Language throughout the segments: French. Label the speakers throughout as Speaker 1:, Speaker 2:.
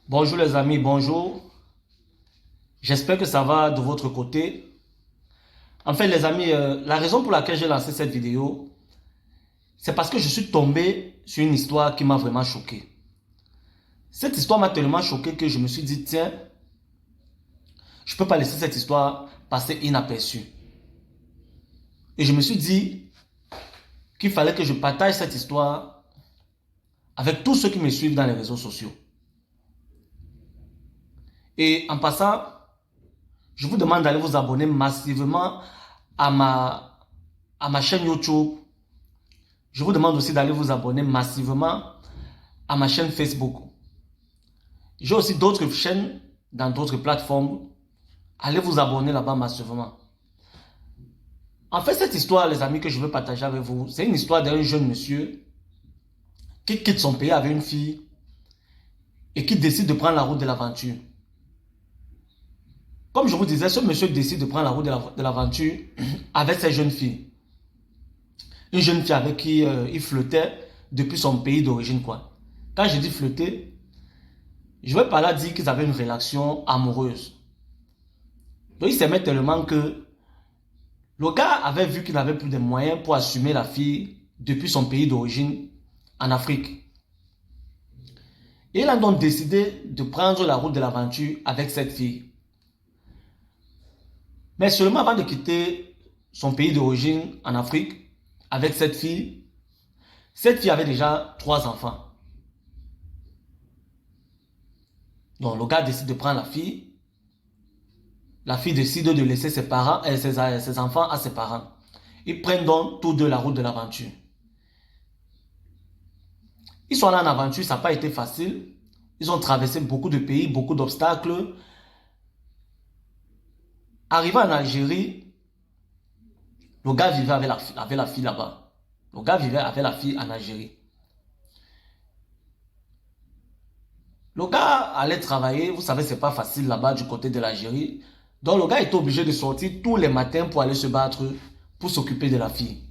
Speaker 1: Bonjour les amis, bonjour. J'espère que ça va de votre côté. En fait les amis, la raison pour laquelle j'ai lancé cette vidéo, c'est parce que je suis tombé sur une histoire qui m'a vraiment choqué. Cette histoire m'a tellement choqué que je me suis dit, tiens, je ne peux pas laisser cette histoire passer inaperçue. Et je me suis dit qu'il fallait que je partage cette histoire avec tous ceux qui me suivent dans les réseaux sociaux. Et en passant, je vous demande d'aller vous abonner massivement à ma chaîne YouTube. Je vous demande aussi d'aller vous abonner massivement à ma chaîne Facebook. J'ai aussi d'autres chaînes dans d'autres plateformes. Allez vous abonner là-bas massivement. En fait, cette histoire, les amis, que je veux partager avec vous, c'est une histoire d'un jeune monsieur qui quitte son pays avec une fille et qui décide de prendre la route de l'aventure. Comme je vous disais, ce monsieur décide de prendre la route de l'aventure avec cette jeune fille. Une jeune fille avec qui il flirtait depuis son pays d'origine, quoi. Quand je dis flirter, je ne vais pas là dire qu'ils avaient une relation amoureuse. Donc il s'aimait tellement que le gars avait vu qu'il n'avait plus de moyens pour assumer la fille depuis son pays d'origine en Afrique. Et il a donc décidé de prendre la route de l'aventure avec cette fille. Mais seulement avant de quitter son pays d'origine en Afrique avec cette fille avait déjà 3 enfants. Donc le gars décide de prendre la fille. La fille décide de laisser ses parents et ses enfants à ses parents. Ils prennent donc tous deux la route de l'aventure. Ils sont allés en aventure, ça n'a pas été facile. Ils ont traversé beaucoup de pays, beaucoup d'obstacles. Arrivé en Algérie, le gars vivait avec la fille là-bas. Le gars vivait avec la fille en Algérie. Le gars allait travailler, vous savez, c'est pas facile là-bas du côté de l'Algérie. Donc le gars était obligé de sortir tous les matins pour aller se battre, pour s'occuper de la fille.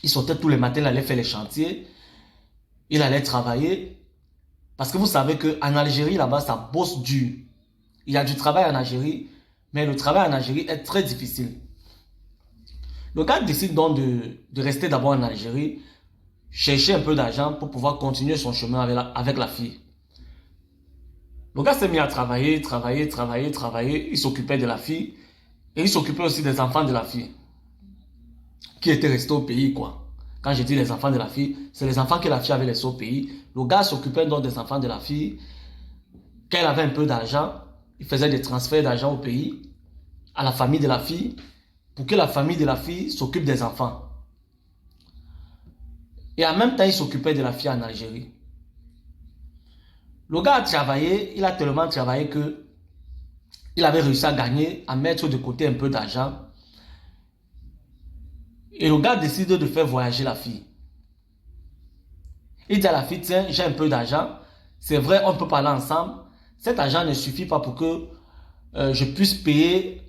Speaker 1: Il sortait tous les matins, il allait faire les chantiers, il allait travailler. Parce que vous savez qu'en Algérie, là-bas, ça bosse dur. Il y a du travail en Algérie, mais le travail en Algérie est très difficile. Le gars décide donc de rester d'abord en Algérie, chercher un peu d'argent pour pouvoir continuer son chemin avec la fille. Le gars s'est mis à travailler. Il s'occupait de la fille et il s'occupait aussi des enfants de la fille qui étaient restés au pays, quoi. Quand je dis les enfants de la fille, c'est les enfants que la fille avait laissés au pays. Le gars s'occupait donc des enfants de la fille. Quand elle avait un peu d'argent, il faisait des transferts d'argent au pays, à la famille de la fille, pour que la famille de la fille s'occupe des enfants. Et en même temps, il s'occupait de la fille en Algérie. Le gars a travaillé, il a tellement travaillé que il avait réussi à gagner, à mettre de côté un peu d'argent. Et le gars décide de faire voyager la fille. Il dit à la fille, tiens, j'ai un peu d'argent. C'est vrai, on peut parler ensemble. Cet argent ne suffit pas pour que je puisse payer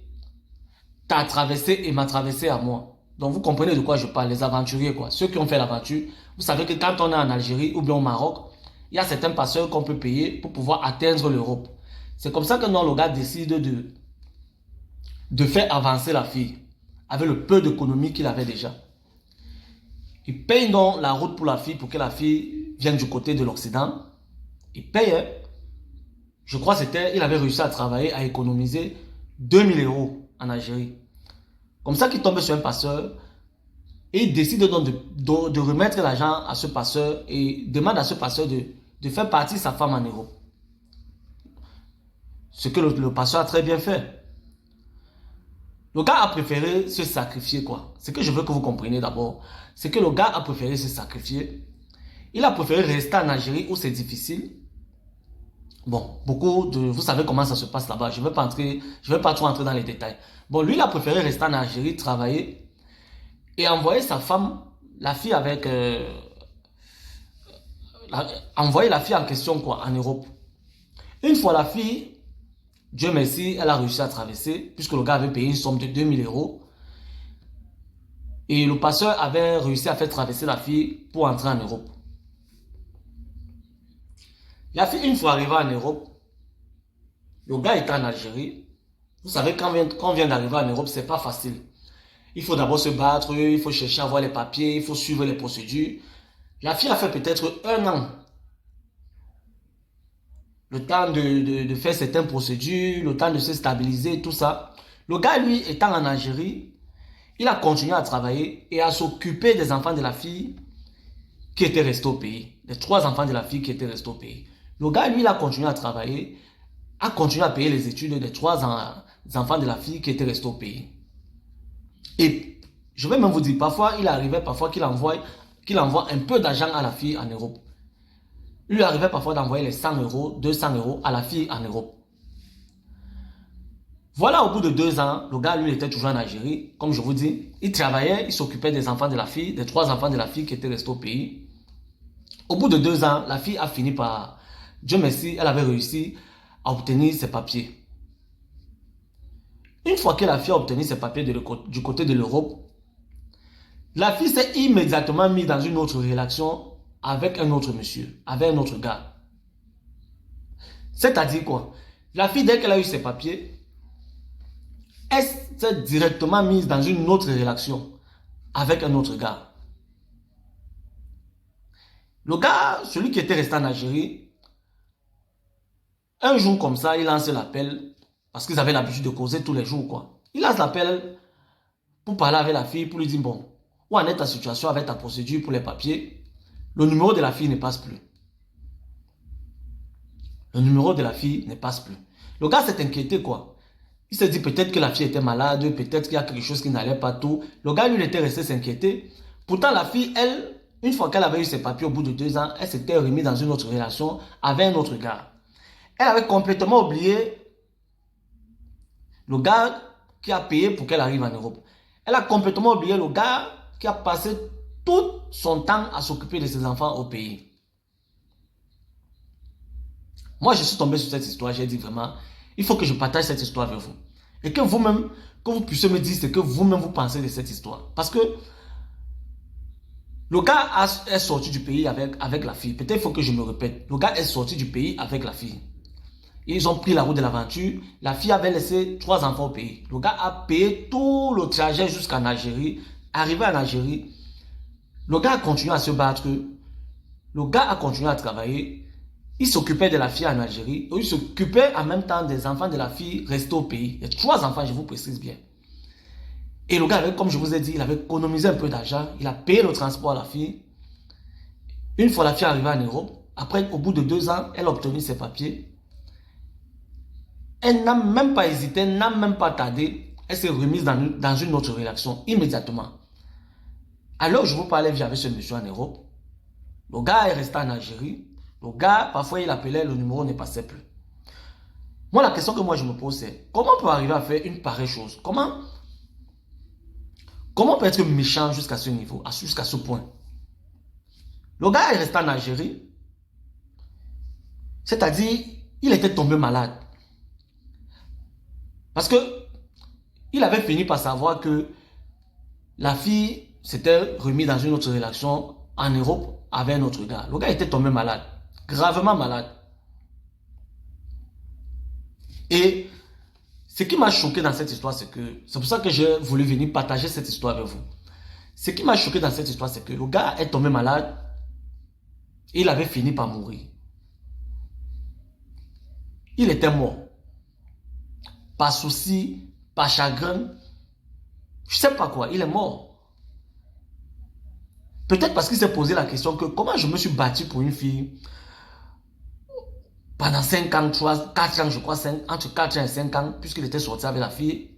Speaker 1: ta traversée et ma traversée à moi. Donc vous comprenez de quoi je parle, les aventuriers, quoi. Ceux qui ont fait l'aventure. Vous savez que quand on est en Algérie ou bien au Maroc, il y a certains passeurs qu'on peut payer pour pouvoir atteindre l'Europe. C'est comme ça que non, le gars décide de faire avancer la fille avec le peu d'économie qu'il avait déjà. Il paye donc la route pour la fille pour que la fille vienne du côté de l'Occident. Il paye, hein. Je crois il avait réussi à travailler, à économiser 2000 € en Algérie. Comme ça qu'il tombe sur un passeur et il décide donc de remettre l'argent à ce passeur et demande à ce passeur de faire partir sa femme en Europe. Ce que le passeur a très bien fait. Le gars a préféré se sacrifier, quoi. Ce que je veux que vous compreniez d'abord, c'est que le gars a préféré se sacrifier. Il a préféré rester en Algérie où c'est difficile. Bon, vous savez comment ça se passe là-bas. Je ne vais pas trop entrer dans les détails. Bon, lui, il a préféré rester en Algérie, travailler et envoyer sa femme, la fille envoyer la fille en question, quoi, en Europe. Une fois la fille, Dieu merci, elle a réussi à traverser, puisque le gars avait payé une somme de 2000 €. Et le pasteur avait réussi à faire traverser la fille pour entrer en Europe. La fille, une fois arrivée en Europe, le gars était en Algérie. Vous savez, quand on vient d'arriver en Europe, c'est pas facile. Il faut d'abord se battre, il faut chercher à avoir les papiers, il faut suivre les procédures. La fille a fait peut-être 1 an. Le temps de faire certaines procédures, le temps de se stabiliser, tout ça. Le gars, lui, étant en Algérie, il a continué à travailler et à s'occuper des enfants de la fille qui étaient restés au pays. Les 3 enfants de la fille qui étaient restés au pays. Le gars, lui, il a continué à travailler, a continué à payer les études des 3 enfants de la fille qui étaient restés au pays. Et je vais même vous dire, parfois, il arrivait parfois qu'il envoie un peu d'argent à la fille en Europe. Il lui arrivait parfois d'envoyer les 100 euros, 200 euros à la fille en Europe. Voilà, au bout de 2 ans, le gars, lui, était toujours en Algérie. Comme je vous dis, il travaillait, il s'occupait des enfants de la fille, des 3 enfants de la fille qui étaient restés au pays. Au bout de 2 ans, la fille a fini par, Dieu merci, elle avait réussi à obtenir ses papiers. Une fois que la fille a obtenu ses papiers du côté de l'Europe, la fille s'est immédiatement mise dans une autre relation avec un autre monsieur, avec un autre gars. C'est-à-dire quoi? La fille, dès qu'elle a eu ses papiers, elle s'est directement mise dans une autre relation avec un autre gars. Le gars, celui qui était resté en Algérie, un jour comme ça, il lance l'appel, parce qu'ils avaient l'habitude de causer tous les jours, quoi. Il lance l'appel pour parler avec la fille, pour lui dire, bon, où en est ta situation avec ta procédure pour les papiers? Le numéro de la fille ne passe plus. Le numéro de la fille ne passe plus. Le gars s'est inquiété, quoi. Il s'est dit peut-être que la fille était malade, peut-être qu'il y a quelque chose qui n'allait pas tout. Le gars, lui, il était resté s'inquiéter. Pourtant, la fille, elle, une fois qu'elle avait eu ses papiers au bout de 2 ans, elle s'était remise dans une autre relation avec un autre gars. Elle avait complètement oublié le gars qui a payé pour qu'elle arrive en Europe. Elle a complètement oublié le gars qui a passé tout son temps à s'occuper de ses enfants au pays. Moi, je suis tombé sur cette histoire, j'ai dit vraiment, il faut que je partage cette histoire avec vous. Et que vous-même, que vous puissiez me dire ce que vous-même vous pensez de cette histoire. Parce que le gars est sorti du pays avec la fille. Peut-être il faut que je me répète. Le gars est sorti du pays avec la fille. Ils ont pris la route de l'aventure. La fille avait laissé 3 enfants au pays. Le gars a payé tout le trajet jusqu'en Algérie. Arrivé en Algérie, le gars a continué à se battre. Le gars a continué à travailler. Il s'occupait de la fille en Algérie. Il s'occupait en même temps des enfants de la fille restés au pays. Les 3 enfants, je vous précise bien. Et le gars, comme je vous ai dit, il avait économisé un peu d'argent. Il a payé le transport à la fille. Une fois la fille arrivée en Europe, après, au bout de 2 ans, elle a obtenu ses papiers. Elle n'a même pas hésité, n'a même pas tardé. Elle s'est remise dans une autre relation immédiatement. Alors, je vous parlais, j'avais ce monsieur en Europe. Le gars est resté en Algérie. Le gars, parfois, il appelait, le numéro ne passait plus. Moi, la question que moi je me pose, c'est comment on peut arriver à faire une pareille chose? Comment on peut être méchant jusqu'à ce niveau, jusqu'à ce point? Le gars est resté en Algérie. C'est-à-dire, il était tombé malade. Parce que il avait fini par savoir que la fille s'était remise dans une autre relation en Europe avec un autre gars. Le gars était tombé malade, gravement malade. Et ce qui m'a choqué dans cette histoire, c'est pour ça que j'ai voulu venir partager cette histoire avec vous. Ce qui m'a choqué dans cette histoire, c'est que le gars est tombé malade et il avait fini par mourir. Il était mort. Pas souci, pas chagrin, je sais pas quoi, il est mort. Peut-être parce qu'il s'est posé la question que comment je me suis battu pour une fille pendant 5 ans, 4 ans, je crois, entre 4 ans et 5 ans, puisqu'il était sorti avec la fille.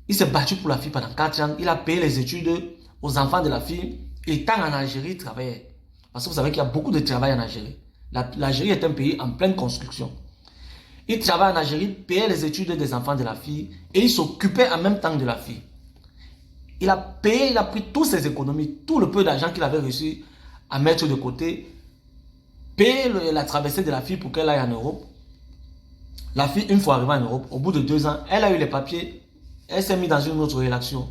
Speaker 1: Il s'est battu pour la fille pendant 4 ans. Il a payé les études aux enfants de la fille. Et tant en Algérie, il travaillait. Parce que vous savez qu'il y a beaucoup de travail en Algérie. L'Algérie est un pays en pleine construction. Il travaillait en Algérie, payait les études des enfants de la fille et il s'occupait en même temps de la fille. Il a payé, il a pris toutes ses économies, tout le peu d'argent qu'il avait reçu à mettre de côté, payé la traversée de la fille pour qu'elle aille en Europe. La fille, une fois arrivée en Europe, au bout de 2 ans, elle a eu les papiers, elle s'est mise dans une autre relation.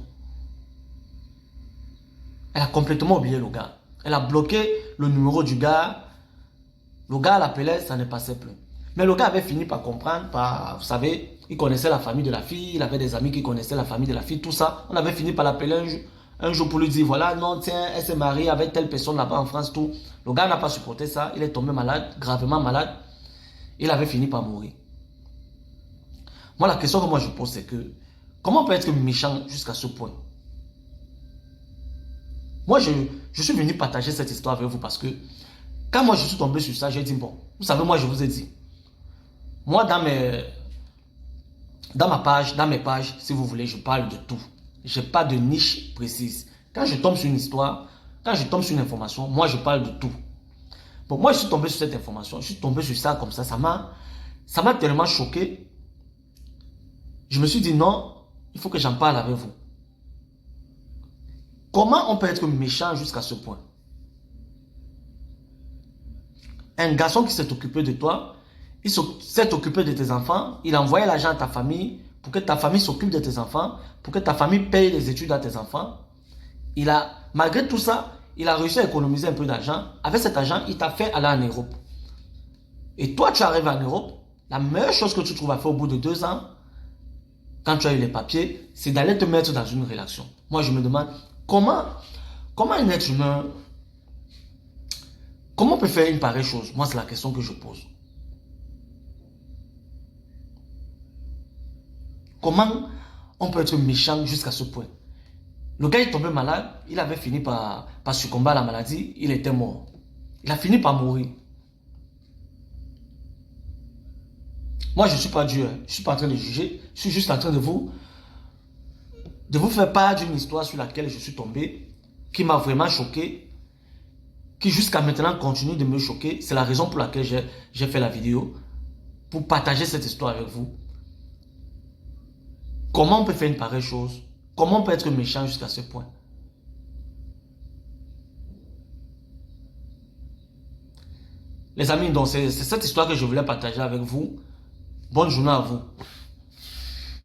Speaker 1: Elle a complètement oublié le gars. Elle a bloqué le numéro du gars. Le gars l'appelait, ça ne passait plus. Mais le gars avait fini par comprendre, vous savez, il connaissait la famille de la fille, il avait des amis qui connaissaient la famille de la fille, tout ça. On avait fini par l'appeler un jour pour lui dire, voilà, non, tiens, elle s'est mariée avec telle personne là-bas en France, tout. Le gars n'a pas supporté ça, il est tombé malade, gravement malade. Il avait fini par mourir. Moi, la question que moi je pose, c'est que, comment on peut être méchant jusqu'à ce point? Moi, je suis venu partager cette histoire avec vous parce que, quand moi je suis tombé sur ça, j'ai dit, bon, vous savez, moi je vous ai dit, moi dans mes pages, si vous voulez, je parle de tout. Je n'ai pas de niche précise. Quand je tombe sur une histoire, quand je tombe sur une information, moi je parle de tout. Bon, moi je suis tombé sur cette information, je suis tombé sur ça comme ça m'a tellement choqué. Je me suis dit non, il faut que j'en parle avec vous. Comment on peut être méchant jusqu'à ce point? Un garçon qui s'est occupé de toi, il s'est occupé de tes enfants, il a envoyé l'argent à ta famille pour que ta famille s'occupe de tes enfants, pour que ta famille paye les études à tes enfants. Malgré tout ça, il a réussi à économiser un peu d'argent. Avec cet argent, il t'a fait aller en Europe. Et toi, tu arrives en Europe, la meilleure chose que tu trouves à faire au bout de 2 ans, quand tu as eu les papiers, c'est d'aller te mettre dans une relation. Moi, je me demande, comment un être humain, comment on peut faire une pareille chose? Moi, c'est la question que je pose. Comment on peut être méchant jusqu'à ce point? Le gars est tombé malade, il avait fini par succomber à la maladie, il était mort. Il a fini par mourir. Moi, je ne suis pas Dieu, je ne suis pas en train de juger, je suis juste en train de vous faire part d'une histoire sur laquelle je suis tombé, qui m'a vraiment choqué, qui jusqu'à maintenant continue de me choquer. C'est la raison pour laquelle j'ai fait la vidéo, pour partager cette histoire avec vous. Comment on peut faire une pareille chose? Comment on peut être méchant jusqu'à ce point? Les amis, donc c'est cette histoire que je voulais partager avec vous. Bonne journée à vous.